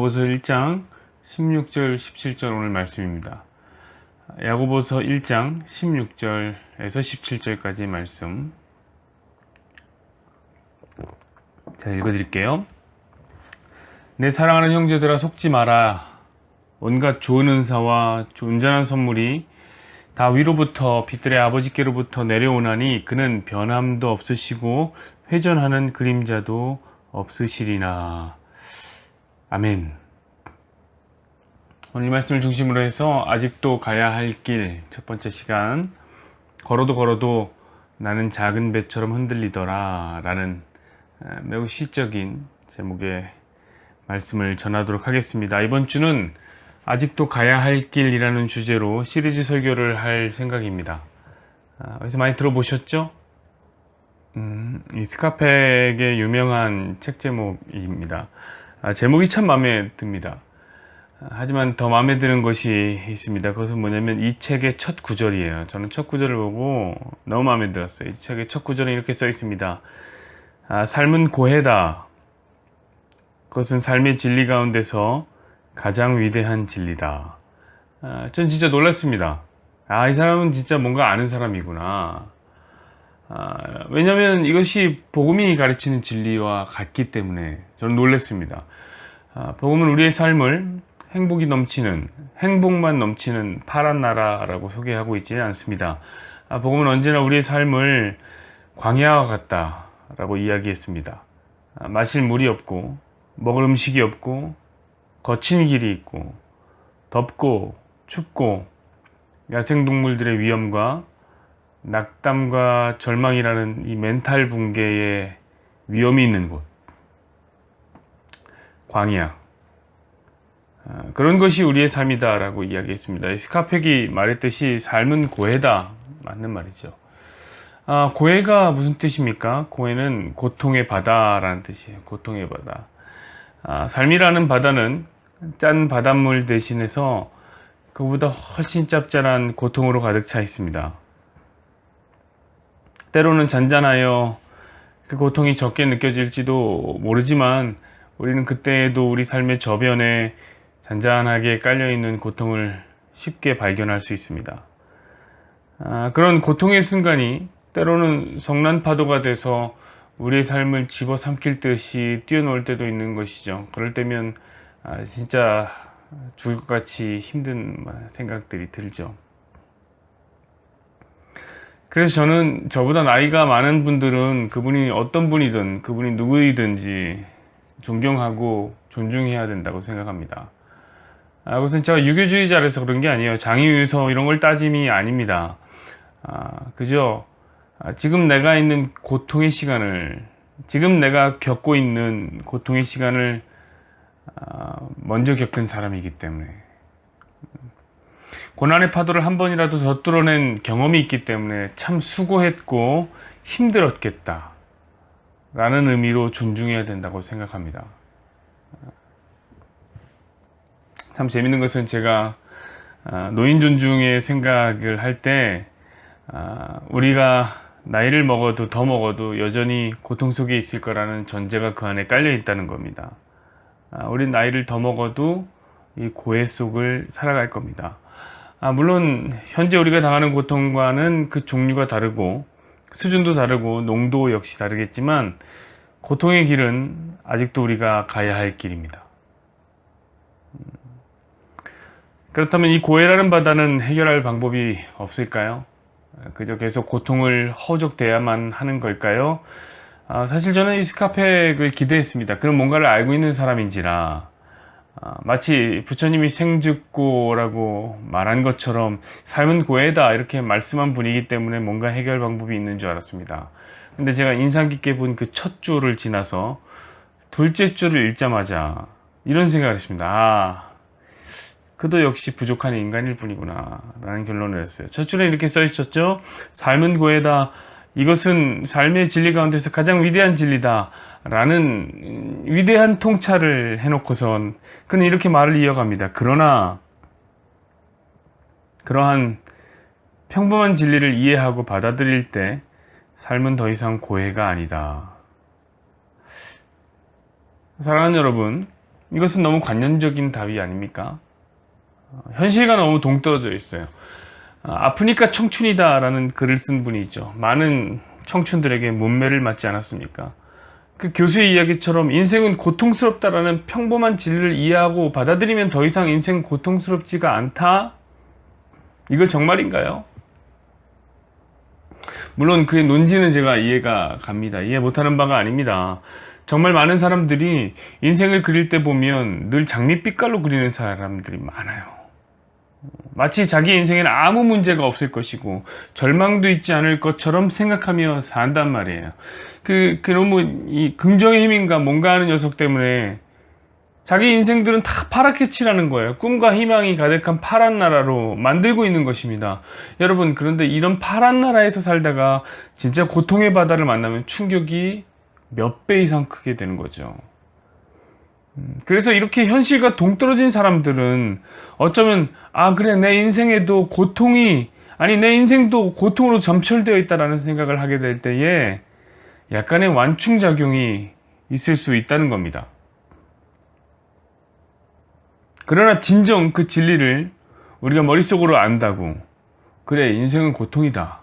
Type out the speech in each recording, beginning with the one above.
야고보서 1장 16절 17절 오늘 말씀입니다. 야고보서 1장 16절에서 17절까지 말씀. 자, 읽어드릴게요. 내 사랑하는 형제들아, 속지 마라. 온갖 좋은 은사와 온전한 선물이 다 위로부터 빛들의 아버지께로부터 내려오나니 그는 변함도 없으시고 회전하는 그림자도 없으시리나. 아멘. 오늘 이 말씀을 중심으로 해서 아직도 가야 할 길 첫 번째 시간, 걸어도 나는 작은 배처럼 흔들리더라 라는 매우 시적인 제목의 말씀을 전하도록 하겠습니다. 이번 주는 아직도 가야 할 길이라는 주제로 시리즈 설교를 할 생각입니다. 어디서 많이 들어보셨죠? 이 스카펙의 유명한 책 제목입니다. 제목이 참 마음에 듭니다. 하지만 더 마음에 드는 것이 있습니다. 그것은 뭐냐면 이 책의 첫 구절이에요. 저는 첫 구절을 보고 너무 마음에 들었어요. 이 책의 첫 구절은 이렇게 써 있습니다. 삶은 고해다. 그것은 삶의 진리 가운데서 가장 위대한 진리다. 전 진짜 놀랐습니다. 이 사람은 진짜 뭔가 아는 사람이구나. 왜냐하면 이것이 복음이 가르치는 진리와 같기 때문에 저는 놀랐습니다. 복음은 우리의 삶을 행복만 넘치는 파란 나라라고 소개하고 있지 않습니다. 복음은 언제나 우리의 삶을 광야와 같다라고 이야기했습니다. 마실 물이 없고 먹을 음식이 없고 거친 길이 있고 덥고 춥고 야생동물들의 위험과 낙담과 절망이라는 이 멘탈 붕괴의 위험이 있는 곳, 광야. 그런 것이 우리의 삶이다라고 이야기했습니다. 스카펙이 말했듯이 삶은 고해다. 맞는 말이죠. 고해가 무슨 뜻입니까? 고해는 고통의 바다라는 뜻이에요. 고통의 바다. 삶이라는 바다는 짠 바닷물 대신해서 그보다 훨씬 짭짤한 고통으로 가득 차 있습니다. 때로는 잔잔하여 그 고통이 적게 느껴질지도 모르지만 우리는 그때에도 우리 삶의 저변에 잔잔하게 깔려있는 고통을 쉽게 발견할 수 있습니다. 그런 고통의 순간이 때로는 성난 파도가 돼서 우리의 삶을 집어삼킬 듯이 뛰어놀 때도 있는 것이죠. 그럴 때면 진짜 죽을 것 같이 힘든 생각들이 들죠. 그래서 저는 저보다 나이가 많은 분들은 그분이 어떤 분이든 그분이 누구이든지 존경하고 존중해야 된다고 생각합니다. 그것은 제가 유교주의자라서 그런 게 아니에요. 장유유서 이런 걸 따짐이 아닙니다. 그저 지금 내가 있는 고통의 시간을, 지금 내가 겪고 있는 고통의 시간을 먼저 겪은 사람이기 때문에, 고난의 파도를 한 번이라도 더 뚫어낸 경험이 있기 때문에 참 수고했고 힘들었겠다 라는 의미로 존중해야 된다고 생각합니다. 참 재밌는 것은 제가 노인 존중의 생각을 할 때 우리가 나이를 먹어도 더 먹어도 여전히 고통 속에 있을 거라는 전제가 그 안에 깔려 있다는 겁니다. 우린 나이를 더 먹어도 이 고해 속을 살아갈 겁니다. 물론 현재 우리가 당하는 고통과는 그 종류가 다르고 수준도 다르고 농도 역시 다르겠지만 고통의 길은 아직도 우리가 가야 할 길입니다. 그렇다면 이 고해라는 바다는 해결할 방법이 없을까요? 그저 계속 고통을 허우적대야만 하는 걸까요? 사실 저는 이 스카펙을 기대했습니다. 그런 뭔가를 알고 있는 사람인지라 마치 부처님이 생즉고라고 말한 것처럼 삶은 고해다 이렇게 말씀한 분이기 때문에 뭔가 해결 방법이 있는 줄 알았습니다. 근데 제가 인상 깊게 본 그 첫 줄을 지나서 둘째 줄을 읽자마자 이런 생각을 했습니다. 그도 역시 부족한 인간일 뿐이구나 라는 결론을 했어요. 첫 줄에 이렇게 써 있었죠. 삶은 고해다. 이것은 삶의 진리 가운데서 가장 위대한 진리다 라는 위대한 통찰을 해놓고선 그는 이렇게 말을 이어갑니다. 그러나 그러한 평범한 진리를 이해하고 받아들일 때 삶은 더 이상 고해가 아니다. 사랑하는 여러분, 이것은 너무 관념적인 답이 아닙니까? 현실과 너무 동떨어져 있어요. 아프니까 청춘이다 라는 글을 쓴 분이 있죠. 많은 청춘들에게 문매를 맞지 않았습니까? 그 교수의 이야기처럼 인생은 고통스럽다라는 평범한 진리를 이해하고 받아들이면 더 이상 인생 고통스럽지가 않다? 이거 정말인가요? 물론 그의 논지는 제가 이해가 갑니다. 이해 못하는 바가 아닙니다. 정말 많은 사람들이 인생을 그릴 때 보면 늘 장밋빛깔로 그리는 사람들이 많아요. 마치 자기 인생에는 아무 문제가 없을 것이고 절망도 있지 않을 것처럼 생각하며 산단 말이에요. 너무 이 긍정의 힘인가 뭔가 하는 녀석 때문에 자기 인생들은 다 파랗게 칠하는 거예요. 꿈과 희망이 가득한 파란 나라로 만들고 있는 것입니다. 여러분, 그런데 이런 파란 나라에서 살다가 진짜 고통의 바다를 만나면 충격이 몇 배 이상 크게 되는 거죠. 그래서 이렇게 현실과 동떨어진 사람들은 어쩌면 그래, 내 인생에도 내 인생도 고통으로 점철되어 있다라는 생각을 하게 될 때에 약간의 완충작용이 있을 수 있다는 겁니다. 그러나 진정 그 진리를 우리가 머릿속으로 안다고, 그래, 인생은 고통이다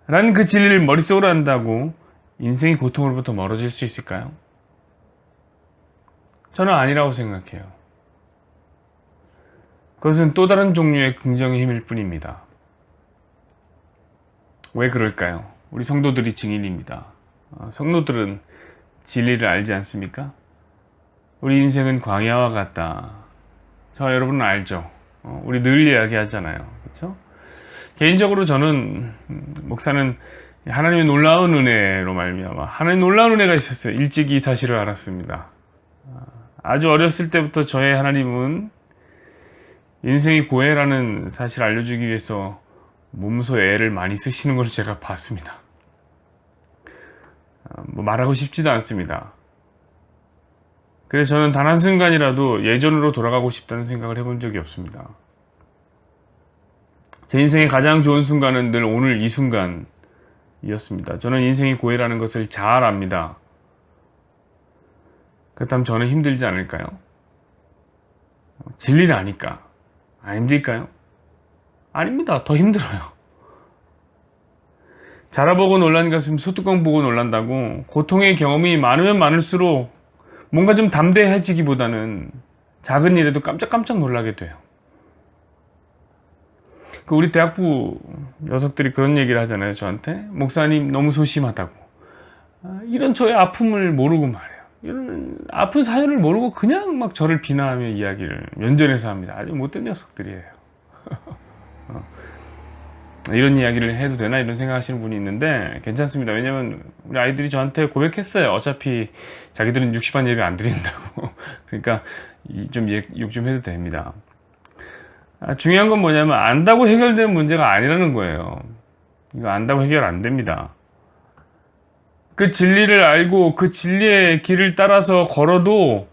라는 그 진리를 머릿속으로 안다고 인생이 고통으로부터 멀어질 수 있을까요? 저는 아니라고 생각해요. 그것은 또 다른 종류의 긍정의 힘일 뿐입니다. 왜 그럴까요? 우리 성도들이 증인입니다. 성도들은 진리를 알지 않습니까? 우리 인생은 광야와 같다. 여러분은 알죠? 우리 늘 이야기하잖아요. 그렇죠? 개인적으로 저는 목사는 하나님의 놀라운 은혜로 말미암아 하나님의 놀라운 은혜가 있었어요. 일찍 이 사실을 알았습니다. 아주 어렸을 때부터 저의 하나님은 인생이 고해라는 사실을 알려주기 위해서 몸소 애를 많이 쓰시는 걸 제가 봤습니다. 말하고 싶지도 않습니다. 그래서 저는 단 한순간이라도 예전으로 돌아가고 싶다는 생각을 해본 적이 없습니다. 제 인생의 가장 좋은 순간은 늘 오늘 이 순간이었습니다. 저는 인생이 고해라는 것을 잘 압니다. 그렇다면 저는 힘들지 않을까요? 진리를 아니까 안 힘들까요? 아닙니다. 더 힘들어요. 자라보고 놀란 가슴 소뚜껑 보고 놀란다고 고통의 경험이 많으면 많을수록 뭔가 좀 담대해지기보다는 작은 일에도 깜짝깜짝 놀라게 돼요. 우리 대학부 녀석들이 그런 얘기를 하잖아요. 저한테 목사님 너무 소심하다고. 이런 저의 아픔을 모르고 말이에요. 이런 아픈 사연을 모르고 그냥 막 저를 비난하며 이야기를 면전에서 합니다. 아주 못된 녀석들이에요. 이런 이야기를 해도 되나 이런 생각하시는 분이 있는데 괜찮습니다. 왜냐면 우리 아이들이 저한테 고백했어요. 어차피 자기들은 60반 예배 안 드린다고. 그러니까 좀 욕 좀 해도 됩니다. 중요한 건 뭐냐면 안다고 해결되는 문제가 아니라는 거예요. 이거 안다고 해결 안 됩니다. 그 진리를 알고 그 진리의 길을 따라서 걸어도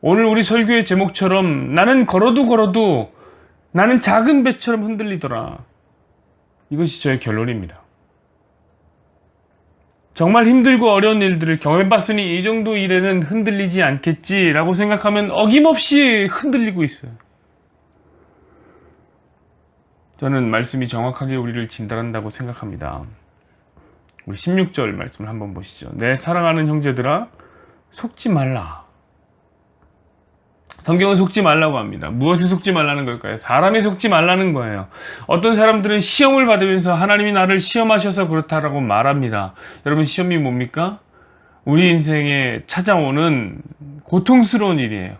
오늘 우리 설교의 제목처럼 나는 걸어도 나는 작은 배처럼 흔들리더라. 이것이 저의 결론입니다. 정말 힘들고 어려운 일들을 경험해봤으니 이 정도 일에는 흔들리지 않겠지라고 생각하면 어김없이 흔들리고 있어요. 저는 말씀이 정확하게 우리를 진단한다고 생각합니다. 우리 16절 말씀을 한번 보시죠. 내 사랑하는 형제들아 속지 말라. 성경은 속지 말라고 합니다. 무엇에 속지 말라는 걸까요? 사람에 속지 말라는 거예요. 어떤 사람들은 시험을 받으면서 하나님이 나를 시험하셔서 그렇다라고 말합니다. 여러분, 시험이 뭡니까? 우리 인생에 찾아오는 고통스러운 일이에요.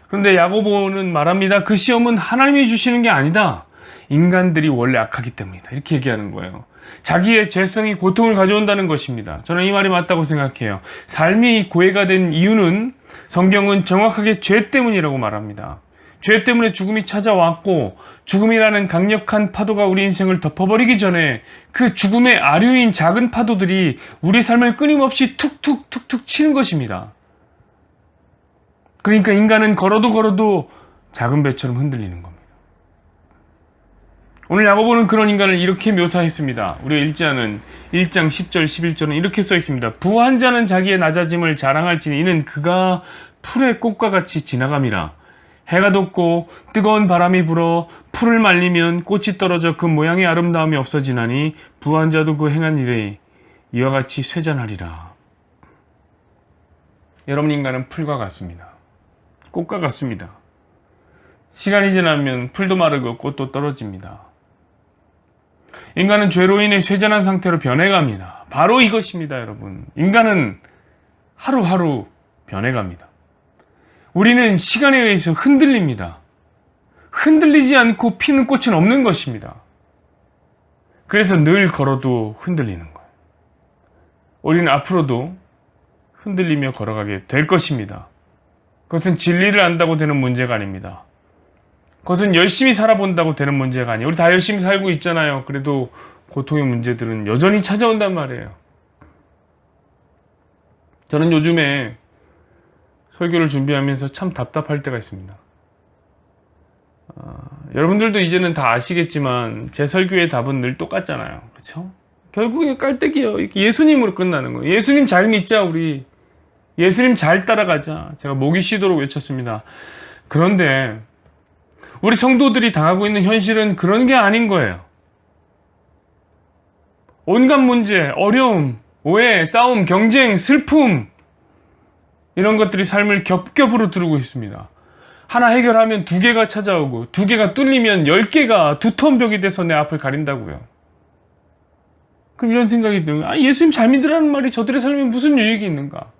그런데 야고보는 말합니다. 그 시험은 하나님이 주시는 게 아니다. 인간들이 원래 악하기 때문이다. 이렇게 얘기하는 거예요. 자기의 죄성이 고통을 가져온다는 것입니다. 저는 이 말이 맞다고 생각해요. 삶이 고해가 된 이유는 성경은 정확하게 죄 때문이라고 말합니다. 죄 때문에 죽음이 찾아왔고 죽음이라는 강력한 파도가 우리 인생을 덮어버리기 전에 그 죽음의 아류인 작은 파도들이 우리 삶을 끊임없이 툭툭툭툭 치는 것입니다. 그러니까 인간은 걸어도 작은 배처럼 흔들리는 겁니다. 오늘 야고보는 그런 인간을 이렇게 묘사했습니다. 우리가 읽지 않은 1장 10절 11절은 이렇게 써 있습니다. 부한 자는 자기의 낮아짐을 자랑할지니 이는 그가 풀의 꽃과 같이 지나감이라. 해가 돋고 뜨거운 바람이 불어 풀을 말리면 꽃이 떨어져 그 모양의 아름다움이 없어지나니 부한 자도 그 행한 일에 이와 같이 쇠잔하리라. 여러분, 인간은 풀과 같습니다. 꽃과 같습니다. 시간이 지나면 풀도 마르고 꽃도 떨어집니다. 인간은 죄로 인해 쇠잔한 상태로 변해갑니다. 바로 이것입니다, 여러분. 인간은 하루하루 변해갑니다. 우리는 시간에 의해서 흔들립니다. 흔들리지 않고 피는 꽃은 없는 것입니다. 그래서 늘 걸어도 흔들리는 거예요. 우리는 앞으로도 흔들리며 걸어가게 될 것입니다. 그것은 진리를 안다고 되는 문제가 아닙니다. 그것은 열심히 살아본다고 되는 문제가 아니에요. 우리 다 열심히 살고 있잖아요. 그래도 고통의 문제들은 여전히 찾아온단 말이에요. 저는 요즘에 설교를 준비하면서 참 답답할 때가 있습니다. 여러분들도 이제는 다 아시겠지만 제 설교의 답은 늘 똑같잖아요. 그렇죠? 결국에 깔때기예요. 예수님으로 끝나는 거예요. 예수님 잘 믿자, 우리. 예수님 잘 따라가자. 제가 목이 쉬도록 외쳤습니다. 그런데 우리 성도들이 당하고 있는 현실은 그런 게 아닌 거예요. 온갖 문제, 어려움, 오해, 싸움, 경쟁, 슬픔, 이런 것들이 삶을 겹겹으로 두르고 있습니다. 하나 해결하면 두 개가 찾아오고, 두 개가 뚫리면 10개가 두터운 벽이 돼서 내 앞을 가린다고요. 그럼 이런 생각이 들면, 예수님 잘 믿으라는 말이 저들의 삶에 무슨 유익이 있는가?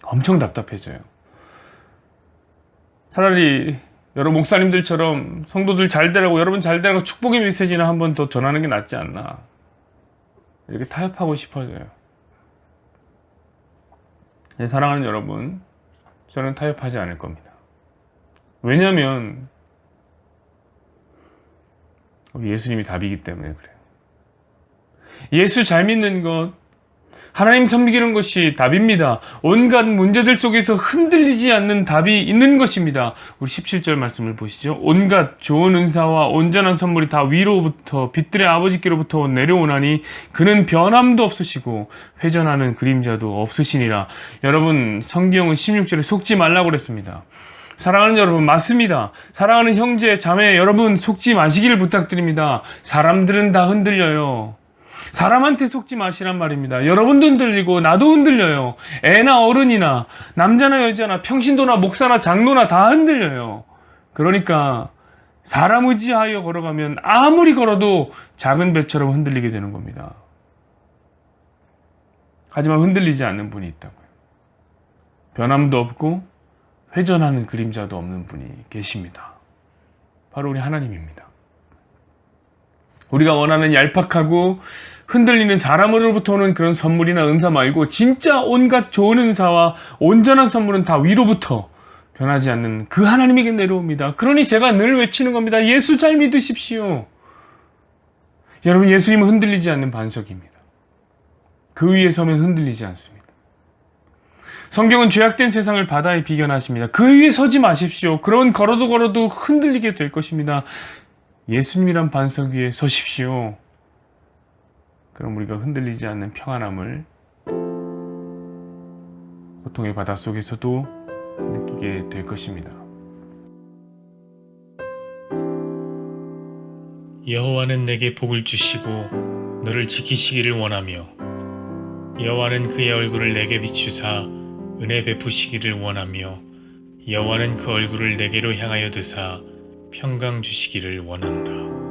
엄청 답답해져요. 차라리 여러 목사님들처럼 성도들 잘 되라고, 여러분 잘 되라고 축복의 메시지나 한 번 더 전하는 게 낫지 않나, 이렇게 타협하고 싶어져요. 네, 사랑하는 여러분, 저는 타협하지 않을 겁니다. 왜냐하면 우리 예수님이 답이기 때문에 그래요. 예수 잘 믿는 것, 하나님 섬기는 것이 답입니다. 온갖 문제들 속에서 흔들리지 않는 답이 있는 것입니다. 우리 17절 말씀을 보시죠. 온갖 좋은 은사와 온전한 선물이 다 위로부터 빛들의 아버지께로부터 내려오나니 그는 변함도 없으시고 회전하는 그림자도 없으시니라. 여러분, 성경은 16절에 속지 말라고 그랬습니다. 사랑하는 여러분, 맞습니다. 사랑하는 형제, 자매 여러분, 속지 마시기를 부탁드립니다. 사람들은 다 흔들려요. 사람한테 속지 마시란 말입니다. 여러분도 흔들리고 나도 흔들려요. 애나 어른이나 남자나 여자나 평신도나 목사나 장로나 다 흔들려요. 그러니까 사람 의지하여 걸어가면 아무리 걸어도 작은 배처럼 흔들리게 되는 겁니다. 하지만 흔들리지 않는 분이 있다고요. 변함도 없고 회전하는 그림자도 없는 분이 계십니다. 바로 우리 하나님입니다. 우리가 원하는 얄팍하고 흔들리는 사람으로부터 오는 그런 선물이나 은사 말고 진짜 온갖 좋은 은사와 온전한 선물은 다 위로부터 변하지 않는 그 하나님에게 내려옵니다. 그러니 제가 늘 외치는 겁니다. 예수 잘 믿으십시오. 여러분, 예수님은 흔들리지 않는 반석입니다. 그 위에 서면 흔들리지 않습니다. 성경은 죄악된 세상을 바다에 비견하십니다. 그 위에 서지 마십시오. 그런 걸어도 흔들리게 될 것입니다. 예수님이란 반석 위에 서십시오. 그럼 우리가 흔들리지 않는 평안함을 고통의 바다 속에서도 느끼게 될 것입니다. 여호와는 내게 복을 주시고 너를 지키시기를 원하며 여호와는 그의 얼굴을 내게 비추사 은혜 베푸시기를 원하며 여호와는 그 얼굴을 내게로 향하여 드사 평강 주시기를 원하노라.